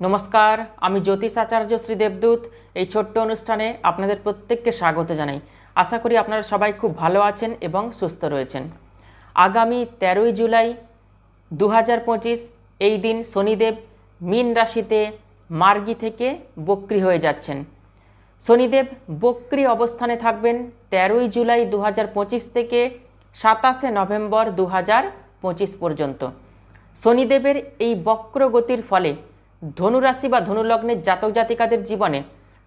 নমস্কার, আমি জ্যোতিষ আচার্য শ্রী দেবদূত। এই ছোট্ট অনুষ্ঠানে আপনাদের প্রত্যেককে স্বাগত জানাই। আশা করি আপনারা সবাই খুব ভালো আছেন এবং সুস্থ রয়েছেন। আগামী 13ই জুলাই 2025 এই দিন শনিদেব মীন রাশিতে মার্গী থেকে বক্রী হয়ে যাচ্ছেন। শনিদেব বক্রী অবস্থানে থাকবেন 13ই জুলাই 2025 থেকে 27শে নভেম্বর 2025 পর্যন্ত। শনিদেবের এই বক্র গতির ফলে ধনুরাশি বা ধনুলগ্নের জাতক জাতিকাদের জীবনে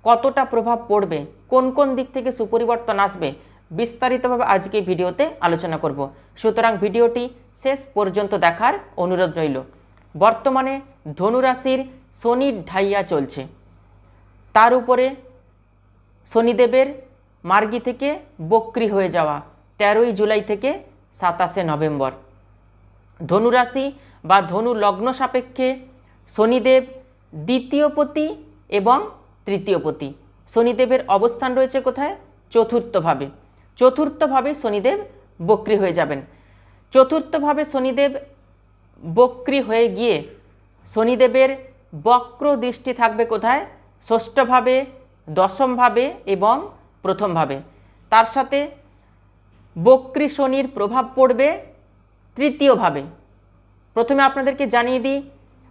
কতটা প্রভাব পড়বে, কোন কোন দিক থেকে সুপরিবর্তন আসবে, বিস্তারিতভাবে আজকে ভিডিওতে আলোচনা করব। সুতরাং ভিডিওটি শেষ পর্যন্ত দেখার অনুরোধ রইল। বর্তমানে ধনুরাশির শনির ঢাইয়া চলছে, তার উপরে শনিদেবের মার্গী থেকে বক্রী হয়ে যাওয়া 13ই জুলাই থেকে 27শে নভেম্বর। ধনুরাশি বা ধনু লগ্ন সাপেক্ষে শনিদেব দ্বিতীয়পতি এবং তৃতীয়পতি। শনিদেবের অবস্থান রয়েছে কোথায়? চতুর্থভাবে। চতুর্থভাবে শনিদেব বক্রী হয়ে যাবেন। চতুর্থভাবে শনিদেব বক্রী হয়ে গিয়ে শনিদেবের বক্র দৃষ্টি থাকবে কোথায়? ষষ্ঠভাবে, দশমভাবে এবং প্রথমভাবে। তার সাথে বক্রী শনির প্রভাব পড়বে তৃতীয়ভাবে। প্রথমে আপনাদেরকে জানিয়ে দিই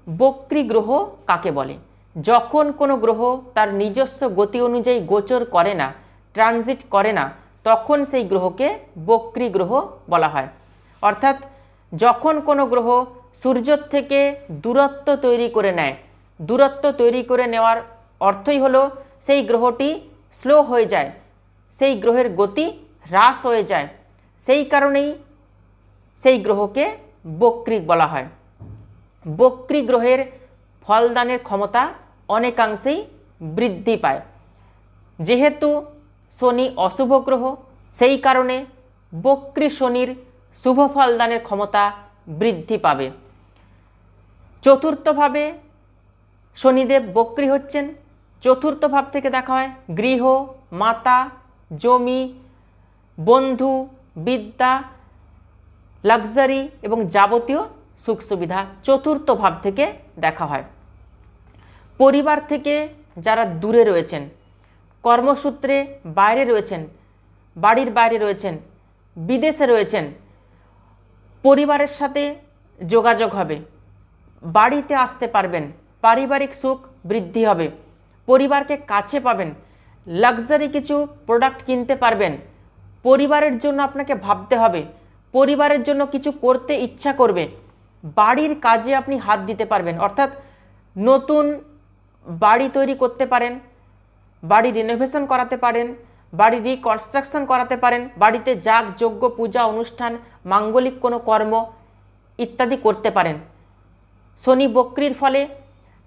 বক্রী গ্রহ কাকে বলে। যখন কোনো গ্রহ তার নিজস্ব গতি অনুযায়ী গোচর করে না, ট্রানজিট করে না, তখন সেই গ্রহকে বক্রী গ্রহ বলা হয়। অর্থাৎ যখন কোনো গ্রহ সূর্যের থেকে দূরত্ব তৈরি করে নেয়, দূরত্ব তৈরি করে নেওয়ার অর্থই হলো সেই গ্রহটি স্লো হয়ে যায়, সেই গ্রহের গতি হ্রাস হয়ে যায়। সেই কারণেই সেই গ্রহকে বক্রী বলা হয়। বক্রী গ্রহের ফলদানের ক্ষমতা অনেকাংশেই বৃদ্ধি পায়। যেহেতু শনি অশুভ গ্রহ, সেই কারণে বক্রী শনির শুভ ফলদানের ক্ষমতা বৃদ্ধি পাবে। চতুর্থভাবে শনিদেব বক্রী হচ্ছেন। চতুর্থ ভাব থেকে দেখা হয় গৃহ, মাতা, জমি, বন্ধু, বিদ্যা, লাক্সারি এবং যাবতীয় সুখ সুবিধা চতুর্থ ভাব থেকে দেখা হয়। পরিবার থেকে যারা দূরে রয়েছেন, কর্মসূত্রে বাইরে রয়েছেন, বাড়ির বাইরে রয়েছেন, বিদেশে রয়েছেন, পরিবারের সাথে যোগাযোগ হবে, বাড়িতে আসতে পারবেন, পারিবারিক সুখ বৃদ্ধি হবে, পরিবারকে কাছে পাবেন, লাক্সারি কিছু প্রোডাক্ট কিনতে পারবেন, পরিবারের জন্য আপনাকে ভাবতে হবে, পরিবারের জন্য কিছু করতে ইচ্ছা করবে, বাড়ির কাজে আপনি হাত দিতে পারবেন। অর্থাৎ নতুন বাড়ি তৈরি করতে পারেন, বাড়ি রিনোভেশন করাতে পারেন, বাড়ি রিকনস্ট্রাকশন করাতে পারেন, বাড়িতে যাগ যজ্ঞ পূজা অনুষ্ঠান, মাঙ্গলিক কোনো কর্ম ইত্যাদি করতে পারেন। শনি বক্রীর ফলে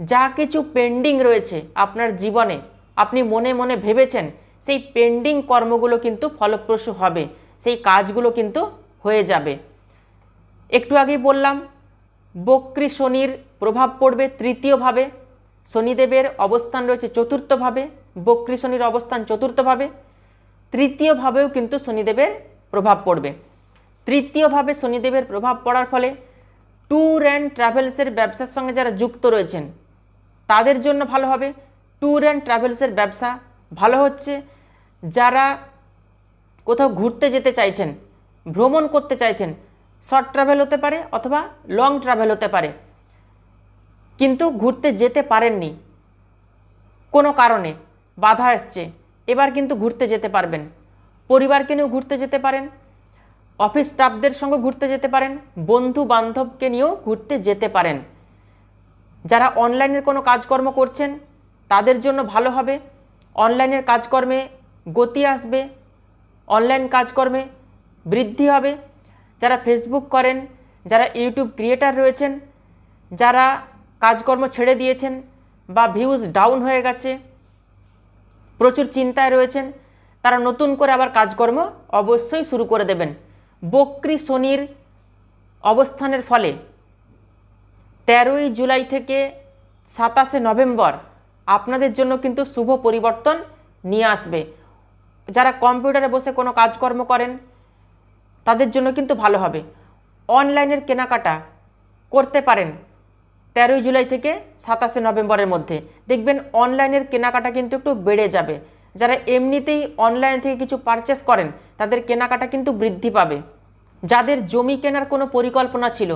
যা কিছু পেন্ডিং রয়েছে আপনার জীবনে, আপনি মনে মনে ভেবেছেন, সেই পেন্ডিং কর্মগুলো কিন্তু ফলপ্রসূ হবে, সেই কাজগুলো কিন্তু হয়ে যাবে। একটু আগেই বললাম বক্রী শনির প্রভাব পড়বে তৃতীয়ভাবে। শনিদেবের অবস্থান রয়েছে চতুর্থভাবে, বক্রী শনির অবস্থান চতুর্থভাবে। তৃতীয়ভাবেও কিন্তু শনিদেবের প্রভাব পড়বে। তৃতীয়ভাবে শনিদেবের প্রভাব পড়ার ফলে ট্যুর অ্যান্ড ট্রাভেলসের ব্যবসার সঙ্গে যারা যুক্ত রয়েছেন তাদের জন্য ভালো হবে। ট্যুর অ্যান্ড ট্রাভেলসের ব্যবসা ভালো হচ্ছে। যারা কোথাও ঘুরতে যেতে চাইছেন, ভ্রমণ করতে চাইছেন, শর্ট ট্রাভেল হতে পারে অথবা লং ট্রাভেল হতে পারে, কিন্তু ঘুরতে যেতে পারেননি, কোনো কারণে বাধা এসছে, এবার কিন্তু ঘুরতে যেতে পারবেন। পরিবারকে নিয়েও ঘুরতে যেতে পারেন, অফিস স্টাফদের সঙ্গে ঘুরতে যেতে পারেন, বন্ধু বান্ধবকে নিয়েও ঘুরতে যেতে পারেন। যারা অনলাইনের কোনো কাজকর্ম করছেন তাদের জন্য ভালো হবে। অনলাইনের কাজকর্মে গতি আসবে, অনলাইন কাজকর্মে বৃদ্ধি হবে। যারা ফেসবুক করেন, যারা ইউটিউব ক্রিয়েটার রয়েছেন, যারা কাজকর্ম ছেড়ে দিয়েছেন বা ভিউজ ডাউন হয়ে গেছে, প্রচুর চিন্তায় রয়েছেন, তারা নতুন করে আবার কাজকর্ম অবশ্যই শুরু করে দেবেন। বক্রী শনির অবস্থানের ফলে 13ই জুলাই থেকে 27শে নভেম্বর আপনাদের জন্য কিন্তু শুভ পরিবর্তন নিয়ে আসবে। যারা কম্পিউটারে বসে কোনো কাজকর্ম করেন তাদের জন্য কিন্তু ভালো হবে। অনলাইনের কেনাকাটা করতে পারেন, 13ই জুলাই থেকে 27শে নভেম্বরের মধ্যে দেখবেন অনলাইনের কেনাকাটা কিন্তু একটু বেড়ে যাবে। যারা এমনিতেই অনলাইন থেকে কিছু পারচেস করেন তাদের কেনাকাটা কিন্তু বৃদ্ধি পাবে। যাদের জমি কেনার কোনো পরিকল্পনা ছিল,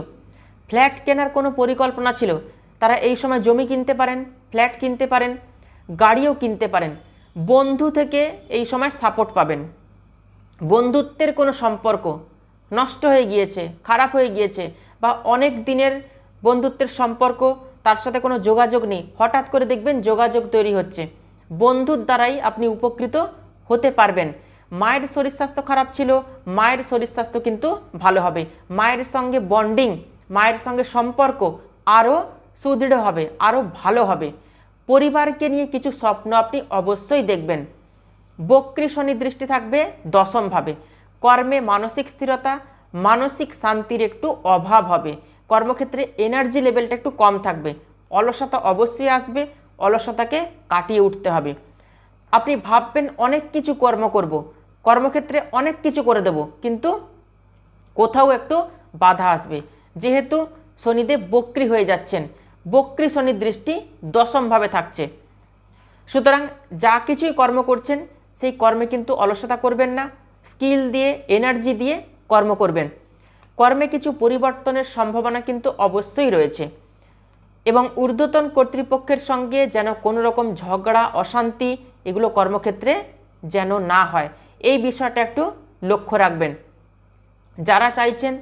ফ্ল্যাট কেনার কোনো পরিকল্পনা ছিল, তারা এই সময় জমি কিনতে পারেন, ফ্ল্যাট কিনতে পারেন, গাড়িও কিনতে পারেন। বন্ধু থেকে এই সময় সাপোর্ট পাবেন। বন্ধুত্বের কোনো সম্পর্ক নষ্ট হয়ে গিয়েছে, খারাপ হয়ে গিয়েছে, বা অনেক দিনের বন্ধুত্বের সম্পর্ক, তার সাথে কোনো যোগাযোগ নেই, হঠাৎ করে দেখবেন যোগাযোগ তৈরি হচ্ছে। বন্ধুর দ্বারাই আপনি উপকৃত হতে পারবেন। মায়ের শরীর স্বাস্থ্য খারাপ ছিল, মায়ের শরীর স্বাস্থ্য কিন্তু ভালো হবে। মায়ের সঙ্গে বন্ডিং, মায়ের সঙ্গে সম্পর্ক আরও সুদৃঢ় হবে, আরও ভালো হবে। পরিবারকে নিয়ে কিছু স্বপ্ন আপনি অবশ্যই দেখবেন। বক্রী শনি দৃষ্টি থাকবে দশমভাবে। কর্মে মানসিক স্থিরতা, মানসিক শান্তির একটু অভাব হবে। কর্মক্ষেত্রে এনার্জি লেভেলটা একটু কম থাকবে। অলসতা অবশ্যই আসবে, অলসতাকে কাটিয়ে উঠতে হবে। আপনি ভাববেন অনেক কিছু কর্ম করব, কর্মক্ষেত্রে অনেক কিছু করে দেব, কিন্তু কোথাও একটু বাধা আসবে। যেহেতু শনিদেব বক্রী হয়ে যাচ্ছেন, বক্রী শনির দৃষ্টি দশমভাবে থাকছে, সুতরাং যা কিছুই কর্ম করছেন সেই কর্মে কিন্তু অলসতা করবেন না। স্কিল দিয়ে, এনার্জি দিয়ে কর্ম করবেন। কর্মে কিছু পরিবর্তনের সম্ভাবনা কিন্তু অবশ্যই রয়েছে, এবং ঊর্ধ্বতন কর্তৃপক্ষের সঙ্গে যেন কোনো রকম ঝগড়া, অশান্তি এগুলো কর্মক্ষেত্রে যেন না হয়, এই বিষয়টা একটু লক্ষ্য রাখবেন। যারা চাইছেন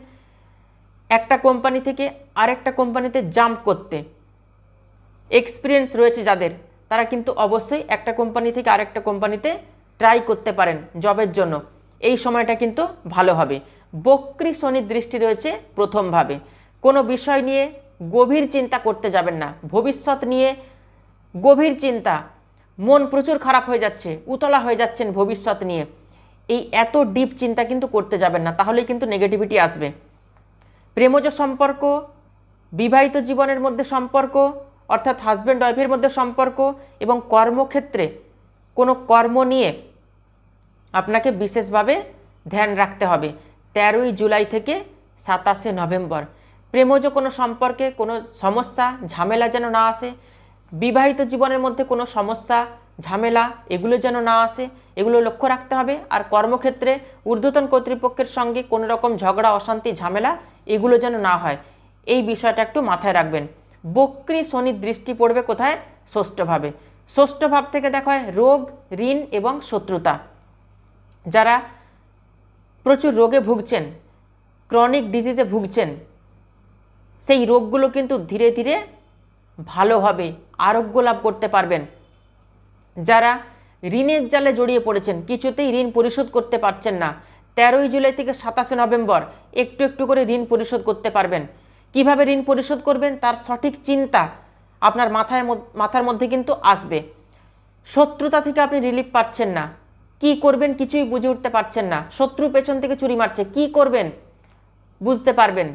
একটা কোম্পানি থেকে আরেকটা কোম্পানিতে জাম্প করতে, এক্সপিরিয়েন্স রয়েছে যাদের, তারা কিন্তু অবশ্যই একটা কোম্পানি থেকে আরেকটা কোম্পানিতে ট্রাই করতে পারেন জবের জন্য। এই সময়টা কিন্তু ভালো হবে। বক্রী শনির দৃষ্টি রয়েছে প্রথমভাবে। কোনো বিষয় নিয়ে গভীর চিন্তা করতে যাবেন না। ভবিষ্যৎ নিয়ে গভীর চিন্তা, মন প্রচুর খারাপ হয়ে যাচ্ছে, উতলা হয়ে যাচ্ছেন ভবিষ্যৎ নিয়ে, এই এত ডিপ চিন্তা কিন্তু করতে যাবেন না, তাহলেই কিন্তু নেগেটিভিটি আসবে। প্রেমজ সম্পর্ক, বিবাহিত জীবনের মধ্যে সম্পর্ক, অর্থাৎ হাজব্যান্ড ওয়াইফের মধ্যে সম্পর্ক, এবং কর্মক্ষেত্রে কোনো কর্ম নিয়ে আপনাকে বিশেষভাবে ধ্যান রাখতে হবে। 13ই জুলাই থেকে 27শে নভেম্বর প্রেমজ কোনো সম্পর্কে কোনো সমস্যা, ঝামেলা যেন না আসে। বিবাহিত জীবনের মধ্যে কোনো সমস্যা, ঝামেলা এগুলো যেন না আসে, এগুলো লক্ষ্য রাখতে হবে। আর কর্মক্ষেত্রে ঊর্ধ্বতন কর্তৃপক্ষের সঙ্গে কোনো রকম ঝগড়া, অশান্তি, ঝামেলা এগুলো যেন না হয়, এই বিষয়টা একটু মাথায় রাখবেন। বক্রী শনির দৃষ্টি পড়বে কোথায়? ষষ্ঠভাবে। ষষ্ঠ ভাব থেকে দেখা হয় রোগ, ঋণ এবং শত্রুতা। যারা প্রচুর রোগে ভুগছেন, ক্রনিক ডিজিজে ভুগছেন, সেই রোগগুলো কিন্তু ধীরে ধীরে ভালো হবে, আরোগ্য লাভ করতে পারবেন। যারা ঋণের জালে জড়িয়ে পড়েছেন, কিছুতেই ঋণ পরিশোধ করতে পারছেন না, 13ই জুলাই থেকে 27শে নভেম্বর একটু একটু করে ঋণ পরিশোধ করতে পারবেন। কিভাবে ঋণ পরিশোধ করবেন তার সঠিক চিন্তা আপনার মাথার মধ্যে কিন্তু আসবে। শত্রুতা থেকে আপনি রিলিফ পাচ্ছেন না, কি করবেন কিছুই বুঝে উঠতে পারছেন না, শত্রু পেছন থেকে চুরি মারছে, কি করবেন বুঝতে পারবেন।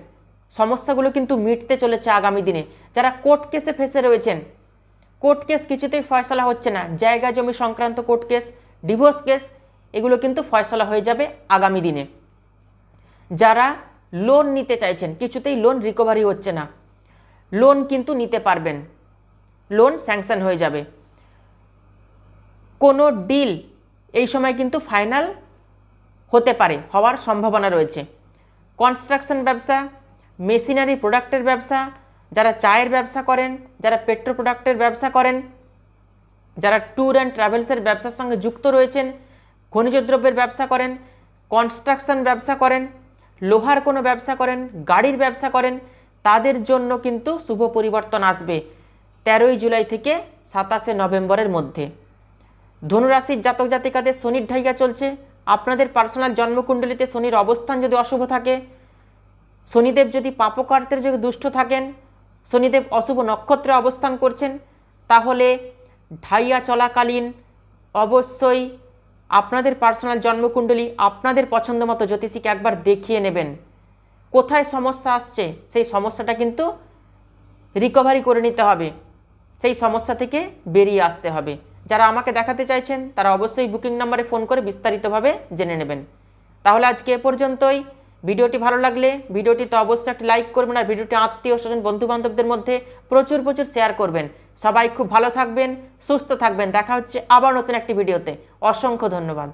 সমস্যাগুলো কিন্তু মিটতে চলেছে আগামী দিনে। যারা কোর্ট কেসে ফেসে রয়েছেন, কোর্ট কেস কিছুতেই ফয়সলা হচ্ছে না, জায়গা জমি সংক্রান্ত কোর্ট কেস, ডিভোর্স কেস, এগুলো কিন্তু ফয়সলা হয়ে যাবে আগামী দিনে। যারা লোন নিতে চাইছেন, কিছুতেই লোন রিকভারি হচ্ছে না, লোন কিন্তু নিতে পারবেন, লোন স্যাংশন হয়ে যাবে। কোনো ডিল এই সময় কিন্তু ফাইনাল হতে পারে, হওয়ার সম্ভাবনা রয়েছে। কনস্ট্রাকশন ব্যবসা, মেশিনারি প্রোডাক্টের ব্যবসা, যারা চায়ের ব্যবসা করেন, যারা পেট্রো প্রোডাক্টের ব্যবসা করেন, যারা ট্যুর অ্যান্ড ট্রাভেলসের ব্যবসার সঙ্গে যুক্ত রয়েছেন, খনিজ দ্রব্যের ব্যবসা করেন, কনস্ট্রাকশন ব্যবসা করেন, লোহার কোনো ব্যবসা করেন, গাড়ির ব্যবসা করেন, তাদের জন্য কিন্তু শুভ পরিবর্তন আসবে 13ই জুলাই থেকে 27শে নভেম্বরের মধ্যে। ধনুরাশির জাতক জাতিকাদের শনির ঢাইয়া চলছে। আপনাদের পার্সোনাল জন্মকুণ্ডলিতে শনির অবস্থান যদি অশুভ থাকে, শনিদেব যদি পাপকার্তের যদি দুষ্ট থাকেন, শনিদেব অশুভ নক্ষত্রে অবস্থান করছেন, তাহলে ঢাইয়া চলাকালীন অবশ্যই আপনাদের পার্সোনাল জন্মকুণ্ডলী আপনাদের পছন্দ মতো জ্যোতিষীকে একবার দেখিয়ে নেবেন। কোথায় সমস্যা আসছে সেই সমস্যাটা কিন্তু রিকভারি করে নিতে হবে, সেই সমস্যা থেকে বেরিয়ে আসতে হবে। যারা আমাকে দেখাতে চাইছেন তারা অবশ্যই বুকিং নাম্বারে ফোন করে বিস্তারিতভাবে জেনে নেবেন। তাহলে আজকে এ পর্যন্তই। ভিডিওটি ভালো লাগলে ভিডিওটিতে অবশ্যই একটি লাইক করবেন আর ভিডিওটি আত্মীয় স্বজন বন্ধু বান্ধবদের মধ্যে প্রচুর শেয়ার করবেন। সবাই খুব ভালো থাকবেন, সুস্থ থাকবেন। দেখা হচ্ছে আবার নতুন একটি ভিডিওতে। অসংখ্য ধন্যবাদ।